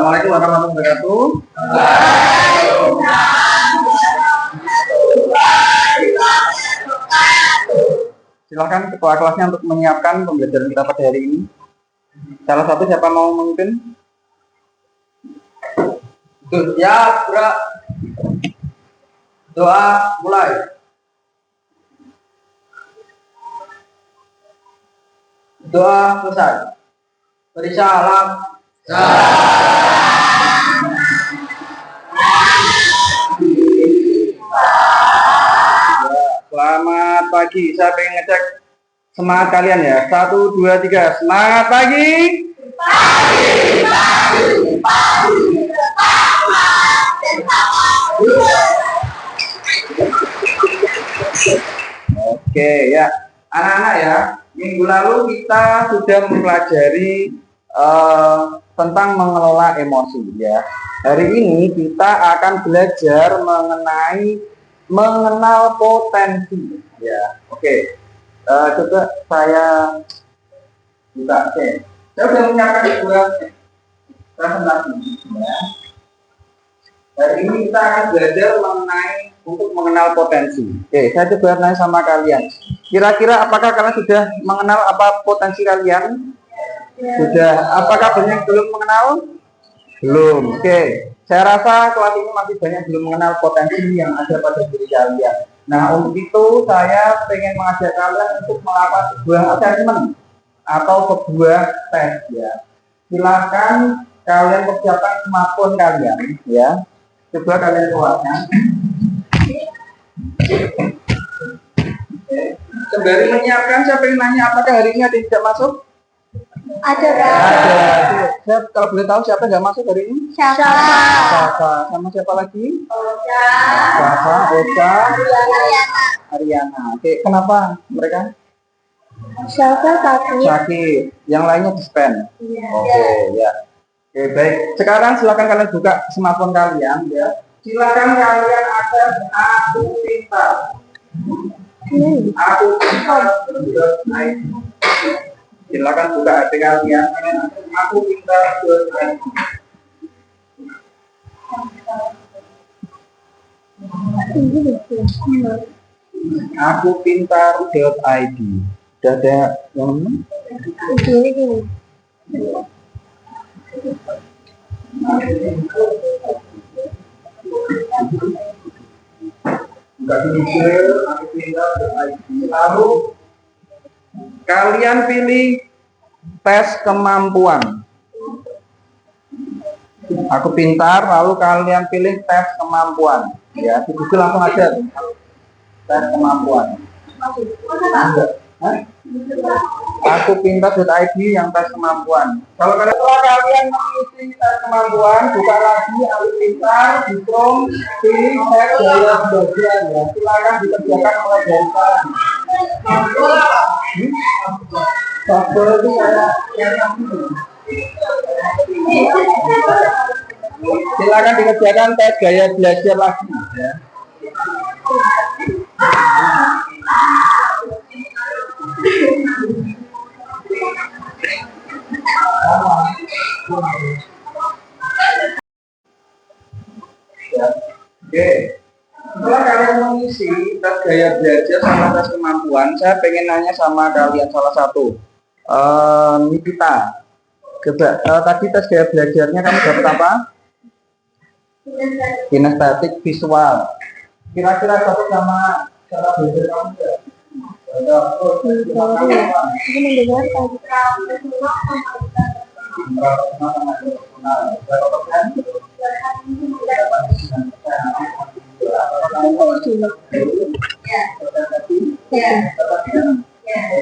Assalamualaikum warahmatullahi wabarakatuh. Silakan ketua kelasnya untuk menyiapkan pembelajaran kita pada hari ini. Salah satu siapa mau memimpin? Ya, gerak. Doa mulai. Doa selesai. Beri salam. Selamat pagi. Saya pengen ngecek semangat kalian ya. 1, 2, 3. Semangat pagi. Oke ya, anak-anak ya. Minggu lalu kita sudah mempelajari tentang mengelola emosi ya. Hari ini kita akan belajar mengenal potensi ya. Oke. Coba saya buka. Oke. Saya sudah menyiapkan dua presentasi ya. Hari ini kita akan belajar untuk mengenal potensi. Oke, saya coba tanya sama kalian. Kira-kira apakah kalian sudah mengenal apa potensi kalian? Sudah. Apakah banyak yang belum mengenal? Belum. Oke. Saya rasa kelas ini masih banyak belum mengenal potensi yang ada pada diri kalian. Nah, untuk itu saya ingin mengajak kalian untuk melakukan sebuah assessment atau sebuah tes ya. Silakan kalian persiapkan smartphone kalian ya. Coba kalian keluarkan. Sembari menyiapkan, saya ingin nanya apakah hari ini ada yang tidak masuk? Ada. Saya kalau boleh tahu siapa yang nggak masuk hari ini? Syafa. Sama siapa lagi? Ocha. Syafa, Ocha, Ariana. Oke, kenapa mereka? Syafa Sakit. Yang lainnya dispen. Oke, ya. Oke, baik. Sekarang silakan kalian buka smartphone kalian ya. Silakan kalian akses Aku Pintar. Aku Pintar. Silakan buka HP kalian. Aku Pintar. Aku Pintar.id. Sudah ada yang Gini. Lalu kalian pilih tes kemampuan. Aku Pintar, lalu kalian pilih tes kemampuan. Ya, di Google langsung aja tes kemampuan. Aku Pintar.id yang tes kemampuan. Kalau kalian mengisi tes kemampuan, buka lagi Aku Pintar di Chrome, pilih tes gaya belajar ya. Silakan dikerjakan mulai dari sekarang. Software itu silakan dikerjakan tes gaya belajar lagi ya. Oke. Setelah kalian mengisi tes gaya belajar sama tes kemampuan, saya pengen nanya sama kalian salah satu. Nikita. Coba tadi tes gaya belajarnya kamu dapat apa? Kinestetik visual. Kira-kira cocok sama cara belajar kamu enggak?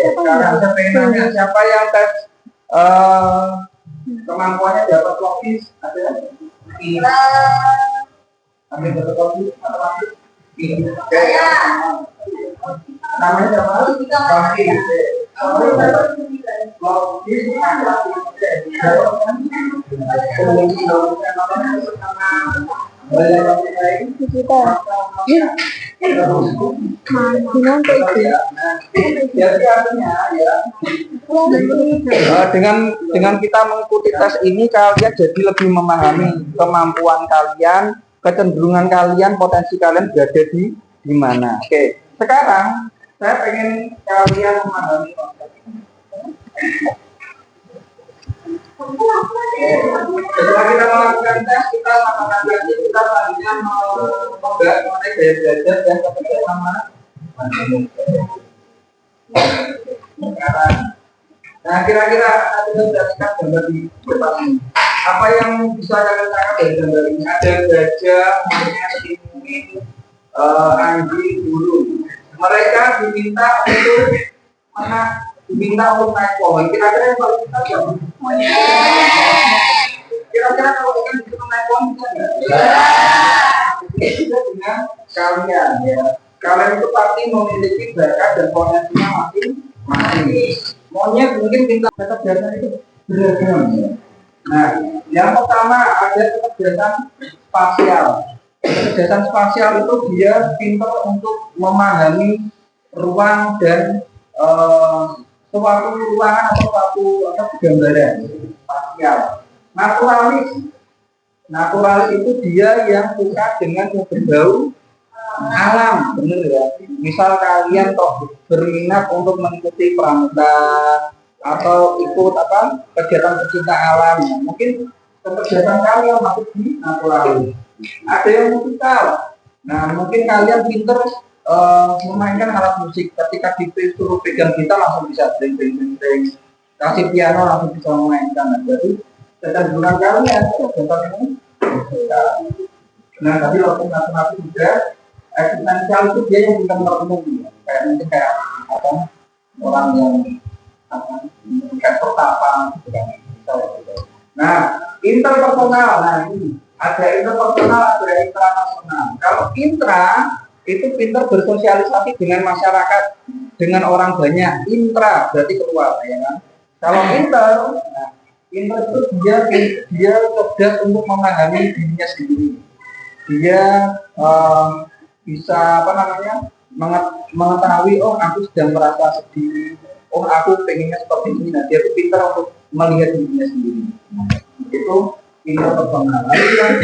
Sekarang saya pengen nanya siapa yang tes kemampuannya dapat logis? Ada? Ada dapat logis? Namanya siapa? Logis. Jadi artinya ya Dengan kita mengikuti tes ini kalian jadi lebih memahami kemampuan kalian, kecenderungan kalian, potensi kalian berada di mana. Oke, sekarang saya pengen kalian memahami konsep ini. Setelah kita melakukan tes, kita lakukan lagi, kita selanjutnya membahas mengenai gaya belajar dan kebersamaan. Nah, kira-kira kita sudah lihat gambar di depan ini. Apa yang bisa kalian tangkap dari gambar ini? Ada gajah, kemudian timun, anjing, burung. Mereka diminta untuk naik pohon. Kira-kira yang paling kita siapa? Kira-kira kalau ikan disuruh naik pohon bisa nggak? Bisa dengan kalian ya. Kalian itu pasti memiliki bakat dan potensinya masing-masing. Monyet mungkin kita kecerdasan itu beragam ya. Nah, yang pertama ada kecerdasan spasial. Kecerdasan spasial itu dia pintar untuk memahami ruang dan suatu ruangan atau suatu gambaran spasial. Naturalis itu dia yang suka dengan yang berbau alam, bener ya. Misal kalian toh berminat untuk mengikuti pramuka atau ikut kegiatan pecinta alam, mungkin kegiatan kalian masuk di naturalis. Ada yang musikal. Nah, mungkin kalian pinter memainkan alat musik. Ketika disuruh pegang gitar langsung bisa bring. Kasih piano langsung bisa memainkan. Nah, jadi kecenderungan kalian kegiatan ini. Nah, tadi waktu nasional juga eksistensial itu dia yang bisa merenung ya. Kayak orang yang kayak pertapa gitu kan. Nah, interpersonal. Nah, ini ada interpersonal, ada intrapersonal. Kalau intra itu pintar bersosialisasi dengan masyarakat, dengan orang banyak. Intra berarti keluar ya kan. Kalau inter itu dia cerdas untuk memahami dirinya sendiri. Dia bisa mengetahui, oh aku sedang merasa sedih, oh aku pengennya seperti ini. Nah, dia itu pintar untuk melihat dirinya sendiri. Itu interpersonal. Lalu yang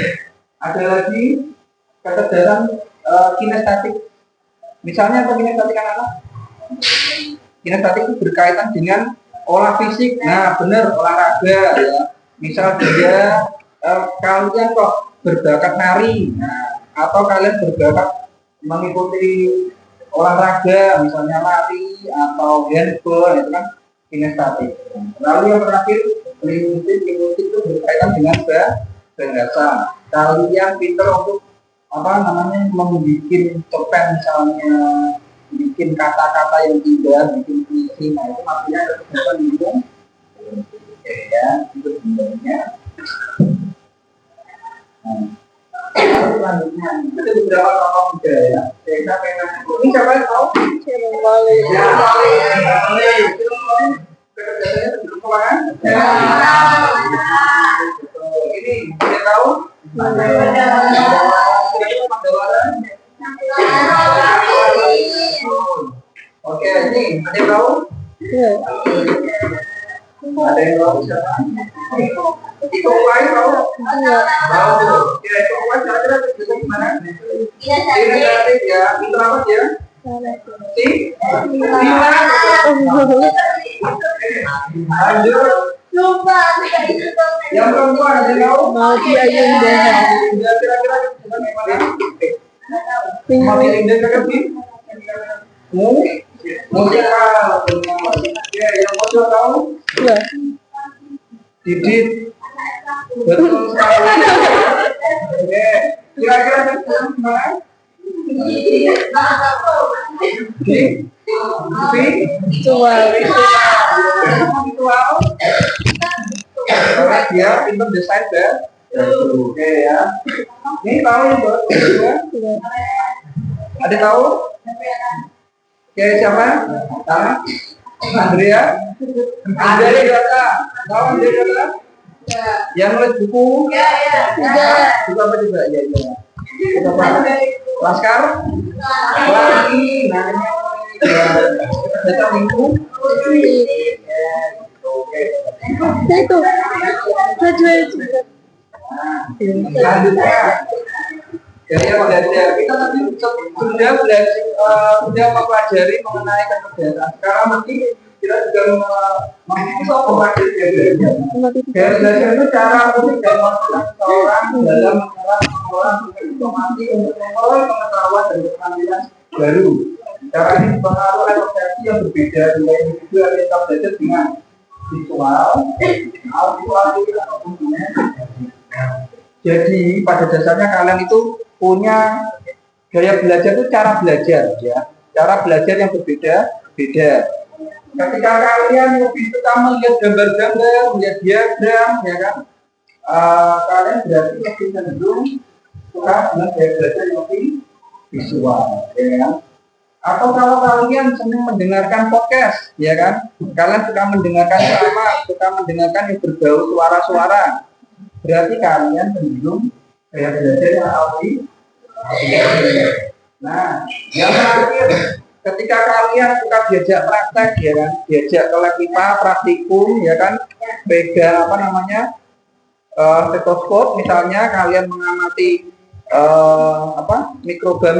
ada lagi kecerdasan kinestetik. Misalnya apa kinestetik anak-anak? Kinestetik itu berkaitan dengan olah fisik. Nah, benar, olahraga ya. Misal dia kalian kok berbakat nari, nah, atau kalian berbakat mengikuti olahraga, misalnya lari atau handball, itu kan kinestetik. Lalu yang terakhir linguistik itu berkaitan dengan bahasa. Kalian pintar untuk membuat cerpen, misalnya bikin kata-kata yang indah, bikin puisi. Nah, itu maksudnya kecerdasan lingkungan. Oke ya, itu sebenarnya. Lalu selanjutnya itu beberapa tokoh muda ya. Ini siapa yang tahu? Ya, kecerdasannya sebelum keuangan. Ini dia tahu? Oke, ini ada yang tahu? Ada yang tahu siapa? Itu lain tahu? Tahu. Ya, itu kira-kira bisa gimana? Ini negatif ya, itu apa ya? Lanjut. Yang perempuan ada yang tahu? Maudy Ayunda. Kira-kira bisa gimana? Maudy Ayunda kakak musikal. Ya, yang mau tahu? Ya. Didit. Betul sekali. Oke, kira-kira gimana? Visual. Karena dia pintar desain ya. Oke ya. Ini tahu yang kedua? Ada tahu? Oke, siapa? Andrea? Andrea Data. Tahu Andrea Data? Yang nulis buku? Juga apa juga? Ya. Laskar? Lagi. Nah, Dasar minggu. Oke. Itu. Graduate juga. Selanjutnya dari belajar kita tadi sudah mempelajari mengenai kecerdasan. Sekarang nanti kita juga mempelajari belajar itu cara untuk memotivasi seseorang dalam mengelola informasi untuk memperoleh pengetahuan dan keterampilan baru. Cara ini dipengaruhi oleh persepsi yang berbeda dari individu yang kita belajar dengan visual, auditory ataupun kinesthetik. Jadi pada dasarnya kalian itu punya gaya belajar itu cara belajar ya, cara belajar yang berbeda-beda. Ketika kalian lebih suka melihat gambar-gambar, melihat diagram, ya kan, kalian berarti lebih cenderung suka dengan gaya belajar yang lebih visual, ya kan. Atau kalau kalian senang mendengarkan podcast, ya kan, kalian suka mendengarkan ceramah, suka mendengarkan yang berbau suara-suara. Berarti kalian cenderung gaya belajar yang auditory. Nah, yang terakhir, ketika kalian suka diajak praktek, ya kan, diajak ke lab IPA, praktikum, ya kan, pegang stetoskop, misalnya kalian mengamati mikroba,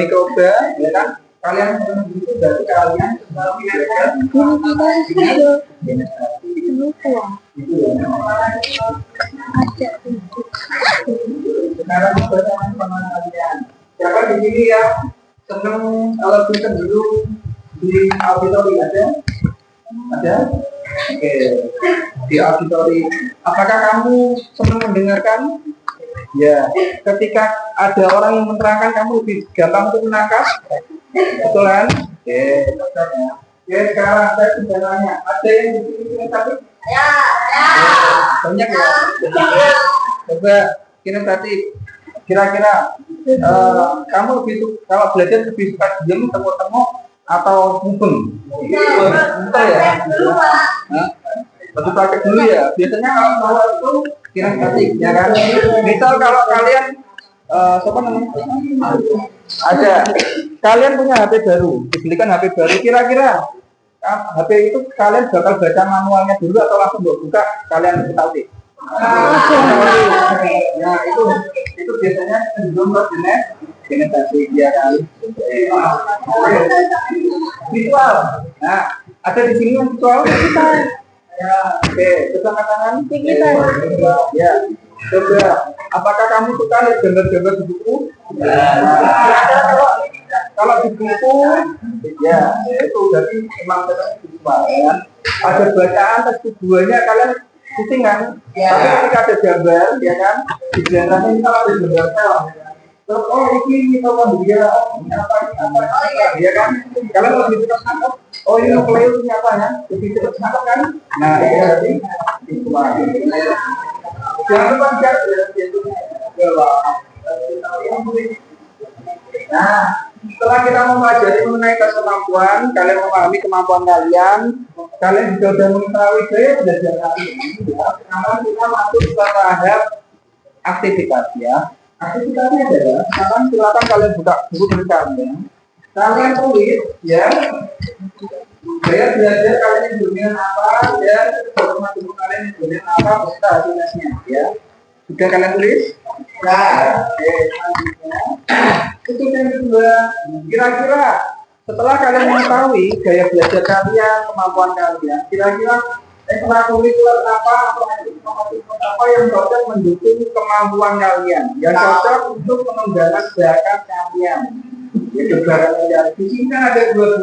ya kan, kalian itu berarti kalian sedang belajar sekarang bersama kalian. Siapa di sini ya senang kalau kita dulu di auditori ada? Oke. Di auditori. Apakah kamu senang mendengarkan? Ya. Ketika ada orang yang menerangkan, kamu lebih gampang untuk menangkap. Betul kan? Oke. Oke, sekarang saya sudah nanya. Ada yang di sini tadi? Ya. Banyak ya. Coba kinesthetik. Kira-kira kamu lebih suka, kalau belajar lebih suka diam, tengok-tengok atau mubeng? Bentar ya. Betul praktek dulu ya. Biasanya kalau tahu itu kinesthetik, ya kan. Misal kalau kalian ada kalian punya HP baru, dibelikan HP baru, kira-kira HP itu kalian bakal baca manualnya dulu atau langsung buka kalian tahu sih? Nah itu biasanya cenderung ke kinesthetik, ya kan. Visual. Nah, ada di sini yang visual. Ya, oke, bersama tangan. Ya, coba. Apakah kamu suka lihat gambar-gambar di buku? Kalau di buku, ya itu berarti memang visual, ya. Ada bacaan teks keduanya kalian pusing kan? Tapi ketika ada gambar, ya kan? Di gambarnya kita ada gambar sel. Terus ini dia apa, ya kan? Kalian lebih cepat nangkep. Oh ini nukleusnya apa ya? Lebih cepat nangkep kan? Nah ini berarti visual. Jangan lupa nah, setelah kita mempelajari mengenai tes kemampuan, kalian memahami kemampuan kalian juga sudah mengetahui gaya belajar kalian. Sekarang kita masuk ke tahap aktivitas ya. Aktivitasnya adalah, silakan kalian buka buku dari kalian tulis ya. Gaya belajar kalian yang dengan apa dan informasi kalian yang dengan apa beserta hasilnya ya. Sudah kalian tulis? Nah, oke, selanjutnya itu yang kedua. Kira-kira setelah kalian mengetahui gaya belajar kalian, kemampuan kalian, kira-kira ekstrakurikuler apa atau informasi apa yang cocok mendukung kemampuan kalian, yang cocok untuk mengembangkan bakat kalian. Itu barang yang di sini kan ada 12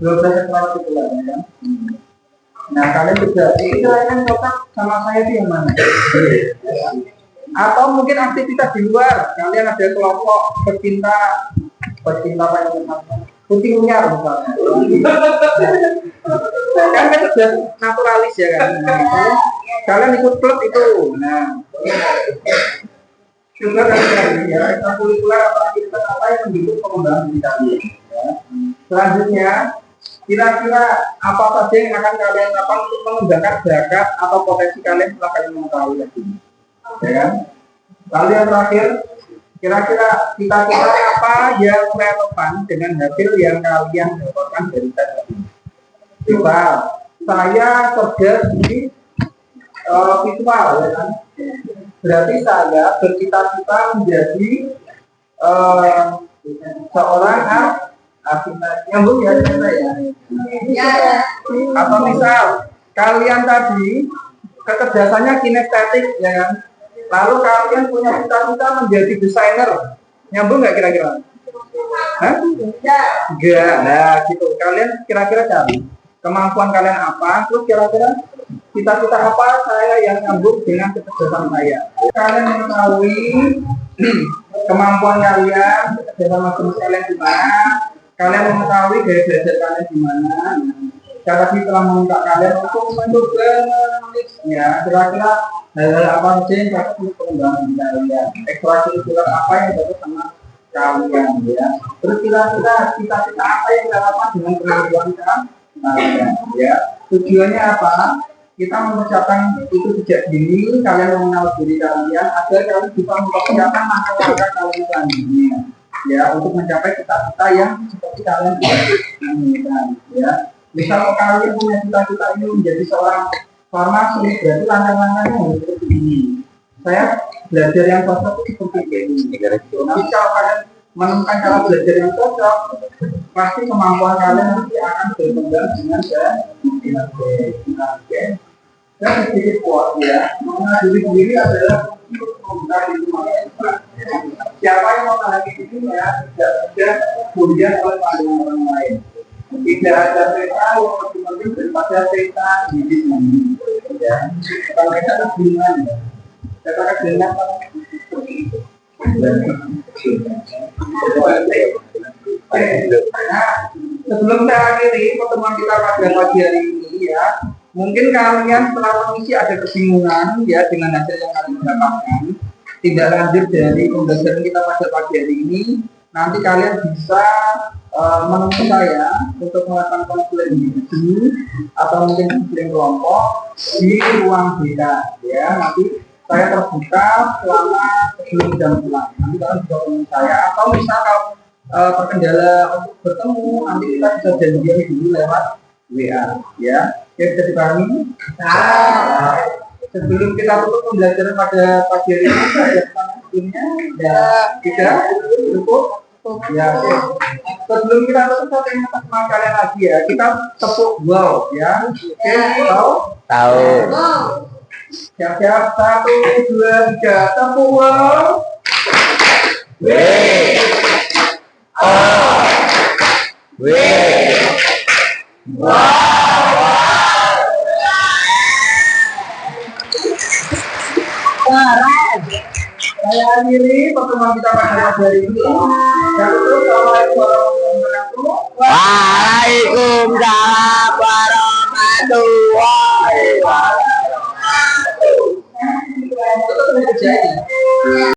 ekstrakurikuler ya. Nah kalian juga kira-kira cocok sama saya itu yang mana? Atau mungkin aktivitas di luar, kalian ada kelompok pecinta apa yang kucing liar misalnya. Kan sudah naturalis ya kan. Nah, kalian ikut klub itu. Nah, juga kalian ya ekstrakurikuler atau aktivitas apa yang mendukung pengembangan diri kalian. Ya. Selanjutnya, kira-kira apa saja yang akan kalian lakukan untuk mengembangkan bakat atau potensi kalian setelah kalian mengetahui lagi, ya kan? Lalu yang terakhir, Kira-kira cita-cita apa yang relevan dengan hasil yang kalian dapatkan dari tes ini? Misal, saya kerja di visual, ya kan? Berarti saya bercita-cita menjadi seorang arsitek. Nyambung ya saya? Ya. Atau misal kalian tadi kecerdasannya kinestetik, ya kan? Lalu kalian punya cita-cita menjadi desainer, nyambung nggak kira-kira? Hah? Enggak. Nah, gitu. Kalian kira-kira cari kemampuan kalian apa? Terus kira-kira cita-cita apa saya yang nyambung dengan kecerdasan saya? Kalian mengetahui kemampuan kalian, kecerdasan masing kalian di mana? Kalian mengetahui gaya belajar kalian di mana? Cara telah meminta kalian untuk mencoba menulisnya. Kira-kira hal-hal apa saja yang dapat untuk pengembangan kalian? Ekstrakurikuler apa yang dapat sama kalian, ya? Terus kira-kira cita-cita apa yang relevan dengan kemampuan kalian, ya? Tujuannya apa? Kita mempersiapkan itu sejak dini, kalian mengenal diri kalian agar kalian bisa mempersiapkan langkah-langkah kalian selanjutnya, ya, untuk mencapai cita-cita yang seperti kalian inginkan, ya. Misal kalian punya cita-cita ini menjadi seorang farmasi, berarti langkah-langkahnya harus seperti ini. Saya belajar yang cocok itu seperti ini. Nanti kalau kalian menemukan cara belajar yang cocok, pasti kemampuan kalian nanti akan berkembang dengan oke. Dan sedikit kuat, ya, mengenali diri adalah untuk membuka diri manusia. Siapa yang memahami dirinya tidak ada kemudian oleh pandangan orang lain. Tidak ada setan yang lebih penting daripada setan di sini. Ya, kalau kita kebingungan, kita kebingungan seperti itu. Nah, sebelum saya akhiri pertemuan kita pada pagi hari ini, ya, mungkin kalian setelah mengisi ada kebingungan, ya, dengan hasil yang kalian dapatkan. Tidak lanjut dari pembelajaran kita pada pagi hari ini, nanti kalian bisa menemui saya untuk melakukan konseling individu atau mungkin konseling kelompok di ruang BK, ya. Nanti saya terbuka selama sebelum jam pulang. Nanti kalian bisa menemui saya, atau misal kalau terkendala untuk bertemu, nanti kita bisa janjian dulu lewat WA, ya. Oke, bisa dipahami? Nah, sebelum kita tutup pembelajaran pada pagi hari ini, saya sebelumnya, ya, tidak cukup. Ya, oke. Sebelum kita tutup, saya ingin sama kalian lagi, ya. Kita tepuk wow, ya. Oke, tahu? Siap-siap, 1, 2, 3, tepuk wow. W O W Saya akhiri pertemuan kita pada hari ini. Waalaikumsalam warahmatullahi wabarakatuh. Waalaikumsalam warahmatullahi wabarakatuh.